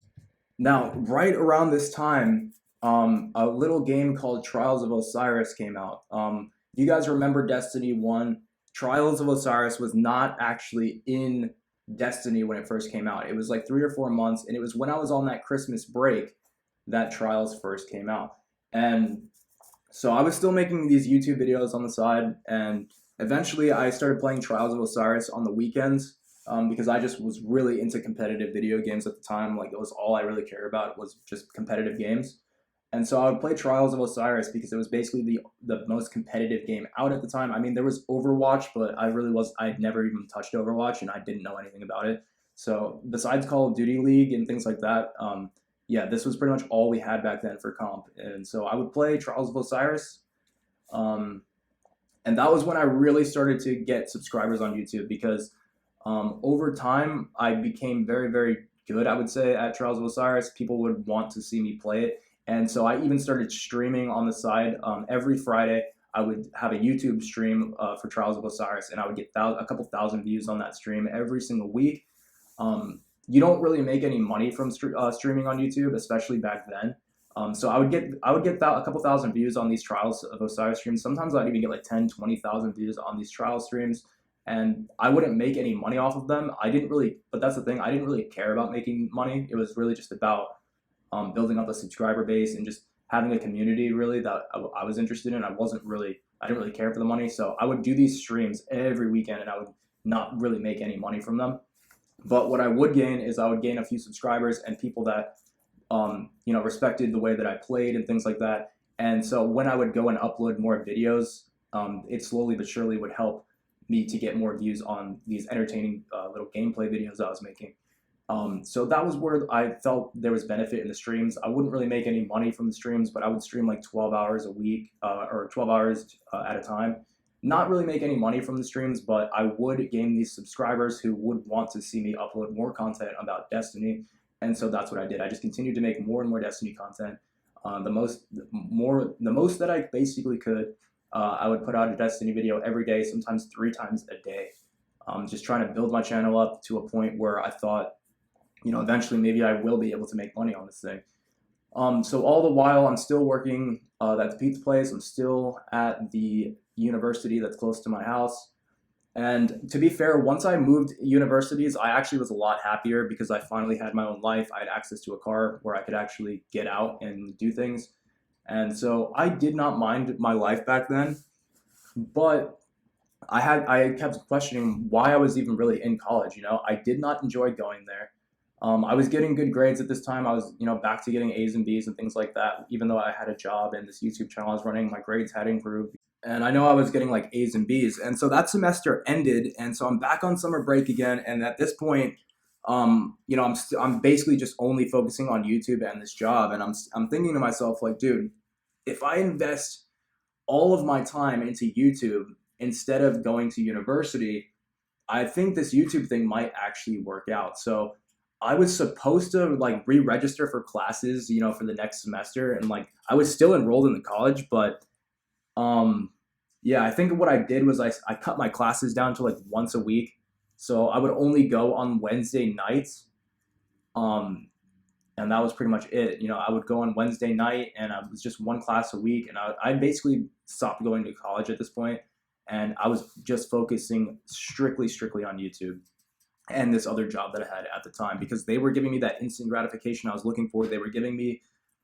B: Now, right around this time, a little game called Trials of Osiris came out. You guys remember Destiny 1? Trials of Osiris was not actually in Destiny when it first came out. It was like 3 or 4 months, and it was when I was on that Christmas break that Trials first came out. And so I was still making these YouTube videos on the side, and eventually I started playing Trials of Osiris on the weekends because I just was really into competitive video games at the time. Like, it was all I really cared about was just competitive games. And so I would play Trials of Osiris because it was basically the most competitive game out at the time. I mean, there was Overwatch, but I'd never even touched Overwatch, and I didn't know anything about it. So besides Call of Duty League and things like that, yeah, this was pretty much all we had back then for comp. And so I would play Trials of Osiris. Um, and that was when I really started to get subscribers on YouTube because over time I became very, very good, I would say, at Trials of Osiris. People would want to see me play it. And so I even started streaming on the side. Every Friday, I would have a YouTube stream for Trials of Osiris, and I would get a couple thousand views on that stream every single week. You don't really make any money from streaming on YouTube, especially back then. So I would get a couple thousand views on these Trials of Osiris streams. Sometimes I'd even get like 10, 20,000 views on these trial streams, and I wouldn't make any money off of them. I didn't really, but that's the thing. I didn't really care about making money. It was really just about building up a subscriber base and just having a community really that I was interested in. I didn't really care for the money. So I would do these streams every weekend, and I would not really make any money from them. But what I would gain is I would gain a few subscribers and people that, respected the way that I played and things like that. And so when I would go and upload more videos, it slowly but surely would help me to get more views on these entertaining little gameplay videos I was making. So that was where I felt there was benefit in the streams. I wouldn't really make any money from the streams, but I would stream like 12 hours a week or 12 hours at a time. Not really make any money from the streams, but I would gain these subscribers who would want to see me upload more content about Destiny. And so that's what I did. I just continued to make more and more Destiny content. The most that I basically could. I would put out a Destiny video every day, sometimes 3 times a day. Just trying to build my channel up to a point where I thought, eventually maybe I will be able to make money on this thing. So all the while, I'm still working at the pizza place. I'm still at the university that's close to my house. And to be fair, once I moved universities, I actually was a lot happier because I finally had my own life. I had access to a car where I could actually get out and do things. And so I did not mind my life back then, but I kept questioning why I was even really in college. I did not enjoy going there. I was getting good grades at this time. I was, back to getting A's and B's and things like that. Even though I had a job and this YouTube channel I was running, my grades had improved. And I know I was getting like A's and B's. And so that semester ended. And so I'm back on summer break again. And at this point, I'm basically just only focusing on YouTube and this job. And I'm thinking to myself, like, dude, if I invest all of my time into YouTube instead of going to university, I think this YouTube thing might actually work out. So I was supposed to like re-register for classes, for the next semester, and like I was still enrolled in the college, but yeah, I think what I did was I cut my classes down to like once a week. So I would only go on Wednesday nights. And that was pretty much it. I would go on Wednesday night, and it was just one class a week, and I basically stopped going to college at this point, and I was just focusing strictly on YouTube and this other job that I had at the time because they were giving me that instant gratification I was looking for. They were giving me,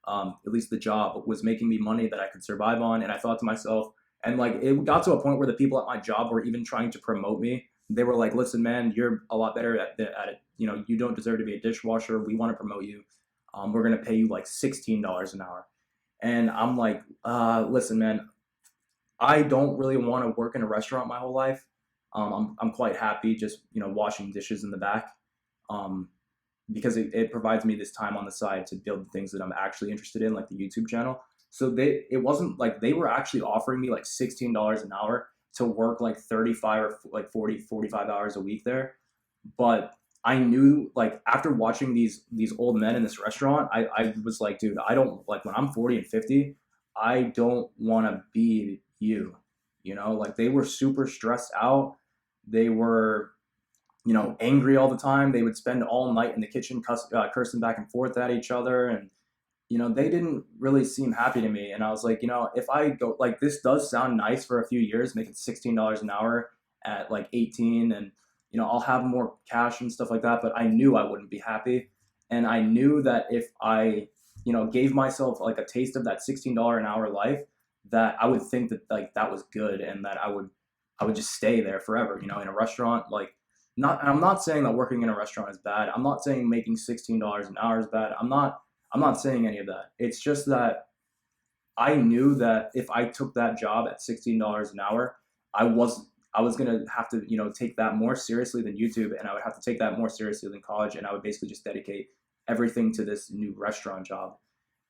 B: at least the job was making me money that I could survive on, and I thought to myself, and like it got to a point where the people at my job were even trying to promote me. They were like, "Listen, man, you're a lot better at it. You don't deserve to be a dishwasher. We want to promote you. We're gonna pay you like $16 an hour." And I'm like, listen, man, I don't really want to work in a restaurant my whole life. I'm quite happy just washing dishes in the back. Um, because it provides me this time on the side to build the things that I'm actually interested in, like the YouTube channel. So it wasn't like they were actually offering me like $16 an hour to work like 35 or like 40, 45 hours a week there. But I knew, like, after watching these old men in this restaurant, I was like, dude, I don't, like, when I'm 40 and 50, I don't want to be you. Like, they were super stressed out. They were, angry all the time. They would spend all night in the kitchen cursing back and forth at each other. And, they didn't really seem happy to me. And I was like, if I go, like, this does sound nice for a few years, making $16 an hour at like 18, and, I'll have more cash and stuff like that. But I knew I wouldn't be happy. And I knew that if I, gave myself like a taste of that $16 an hour life, that I would think that like that was good, and that I would just stay there forever, in a restaurant. Like, not, and I'm not saying that working in a restaurant is bad. I'm not saying making $16 an hour is bad. I'm not saying any of that. It's just that I knew that if I took that job at $16 an hour, I was gonna have to, take that more seriously than YouTube, and I would have to take that more seriously than college, and I would basically just dedicate everything to this new restaurant job.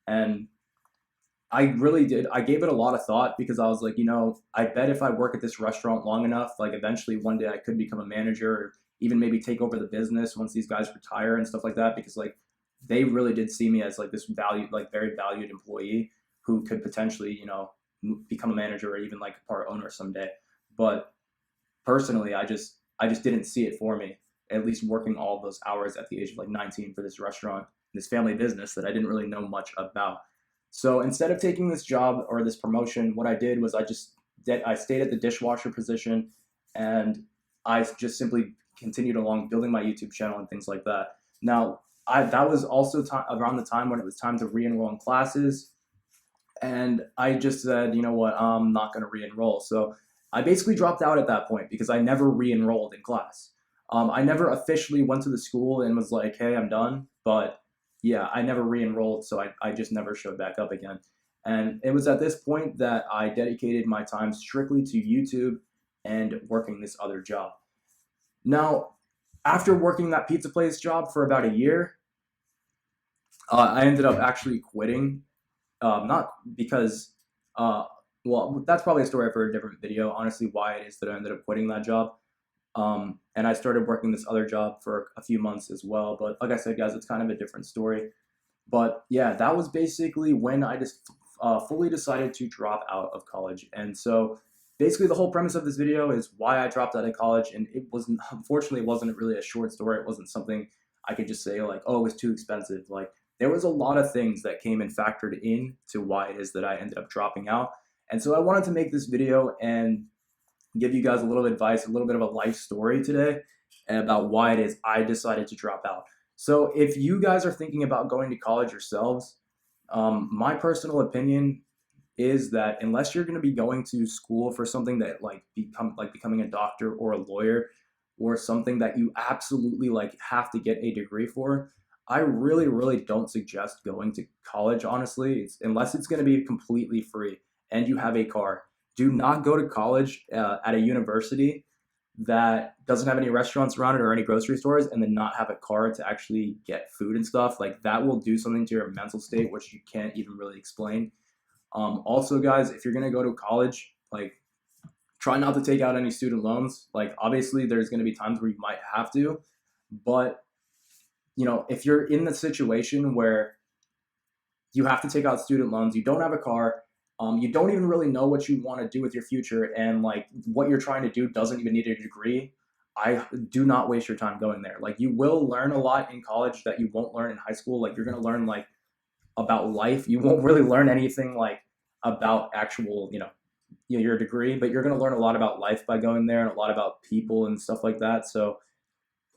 B: And I really did. I gave it a lot of thought, because I was like, I bet if I work at this restaurant long enough, like, eventually one day I could become a manager, or even maybe take over the business once these guys retire and stuff like that. Because, like, they really did see me as like this valued, like, very valued employee who could potentially, become a manager or even like a part owner someday. But personally, I just didn't see it for me. At least working all those hours at the age of like 19 for this restaurant, this family business that I didn't really know much about. So instead of taking this job or this promotion, what I did was I stayed at the dishwasher position, and I just simply continued along building my YouTube channel and things like that. Now, that was also around the time when it was time to re-enroll in classes, and I just said, you know what, I'm not going to re-enroll. So I basically dropped out at that point, because I never re-enrolled in class. I never officially went to the school and was like, hey, I'm done. But yeah, I never re-enrolled, so I just never showed back up again. And it was at this point that I dedicated my time strictly to YouTube and working this other job. Now, after working that pizza place job for about a year, I ended up actually quitting. Not because, well, that's probably a story for a different video, honestly, why it is that I ended up quitting that job. And I started working this other job for a few months as well. But like I said, guys, it's kind of a different story. But yeah, that was basically when I just fully decided to drop out of college. And so basically the whole premise of this video is why I dropped out of college. And it wasn't, unfortunately, it wasn't really a short story. It wasn't something I could just say like, oh, it was too expensive. Like, there was a lot of things that came and factored in to why it is that I ended up dropping out. And so I wanted to make this video and give you guys a little advice, a little bit of a life story today about why it is I decided to drop out. So if you guys are thinking about going to college yourselves, my personal opinion is that unless you're going to be going to school for something that becoming a doctor or a lawyer, or something that you absolutely like have to get a degree for, I really, really don't suggest going to college, honestly, unless it's going to be completely free and you have a car. Do not go to college at a university that doesn't have any restaurants around it or any grocery stores, and then not have a car to actually get food and stuff. Like, that will do something to your mental state, which you can't even really explain. Also, guys, if you're going to go to college, like, try not to take out any student loans. Like, obviously, there's going to be times where you might have to, but if you're in the situation where you have to take out student loans, you don't have a car, you don't even really know what you want to do with your future, and like what you're trying to do doesn't even need a degree, I do not waste your time going there. Like, you will learn a lot in college that you won't learn in high school. Like, you're going to learn like about life. You won't really learn anything like about actual, your degree, but you're going to learn a lot about life by going there, and a lot about people and stuff like that. So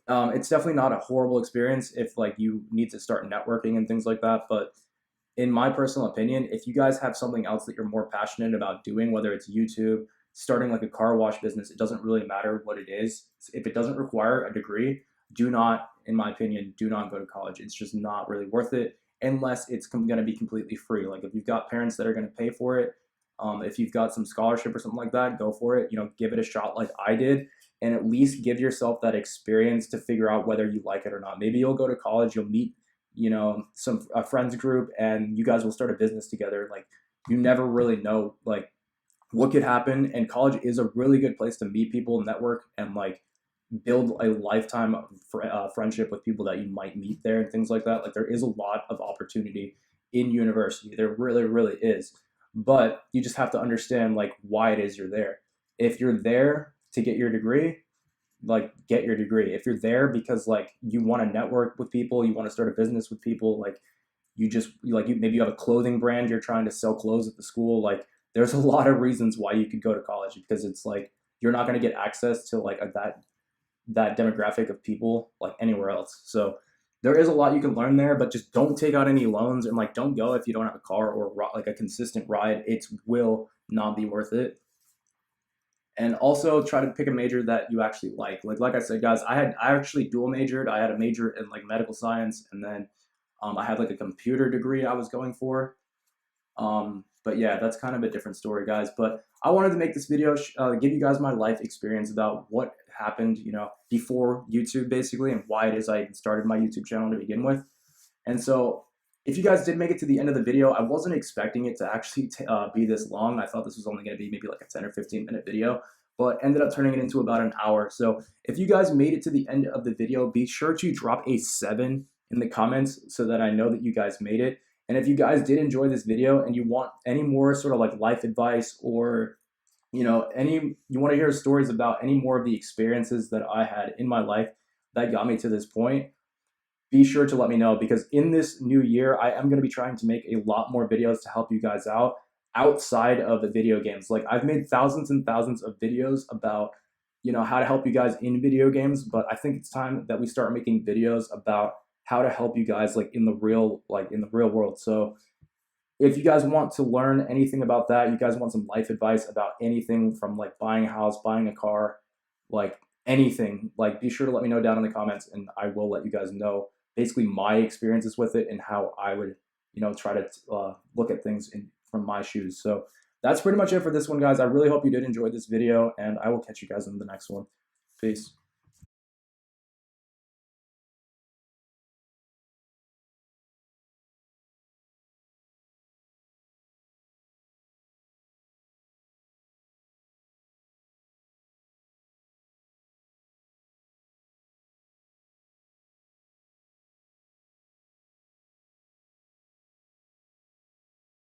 B: it's definitely not a horrible experience if like you need to start networking and things like that. But in my personal opinion, if you guys have something else that you're more passionate about doing, whether it's YouTube, starting like a car wash business, it doesn't really matter what it is. If it doesn't require a degree, do not, in my opinion, do not go to college. It's just not really worth it unless it's going to be completely free. Like, if you've got parents that are going to pay for it, if you've got some scholarship or something like that, go for it. Give it a shot like I did. and at least give yourself that experience to figure out whether you like it or not. Maybe you'll go to college, you'll meet, some a friends group, and you guys will start a business together. Like, you never really know like what could happen, and college is a really good place to meet people, network, and like build a lifetime friendship with people that you might meet there and things like that. Like, there is a lot of opportunity in university. There really, really is. But you just have to understand like why it is you're there. If you're there to get your degree, like get your degree. If you're there because like you want to network with people, you want to start a business with people, like you maybe you have a clothing brand, you're trying to sell clothes at the school, like there's a lot of reasons why you could go to college, because it's like you're not going to get access to like that demographic of people like anywhere else. So there is a lot you can learn there, but just don't take out any loans, and like don't go if you don't have a car or like a consistent ride. It will not be worth it. And also try to pick a major that you actually like. Like I said, guys, I actually dual majored. I had a major in like medical science, and then I had like a computer degree I was going for. But yeah, that's kind of a different story, guys. But I wanted to make this video, give you guys my life experience about what happened, before YouTube, basically, and why it is I started my YouTube channel to begin with. And so, if you guys did make it to the end of the video, I wasn't expecting it to actually be this long. I thought this was only going to be maybe like a 10 or 15-minute video, but ended up turning it into about an hour. So if you guys made it to the end of the video, be sure to drop a 7 in the comments so that I know that you guys made it. And if you guys did enjoy this video and you want any more sort of like life advice, or you want to hear stories about any more of the experiences that I had in my life that got me to this point, be sure to let me know, because in this new year, I am going to be trying to make a lot more videos to help you guys out outside of the video games. Like, I've made thousands and thousands of videos about, how to help you guys in video games, but I think it's time that we start making videos about how to help you guys like in the real world. So if you guys want to learn anything about that, you guys want some life advice about anything from like buying a house, buying a car, like anything, like be sure to let me know down in the comments, and I will let you guys know basically my experiences with it and how I would, try to look at things from my shoes. So that's pretty much it for this one, guys. I really hope you did enjoy this video, and I will catch you guys in the next one. Peace.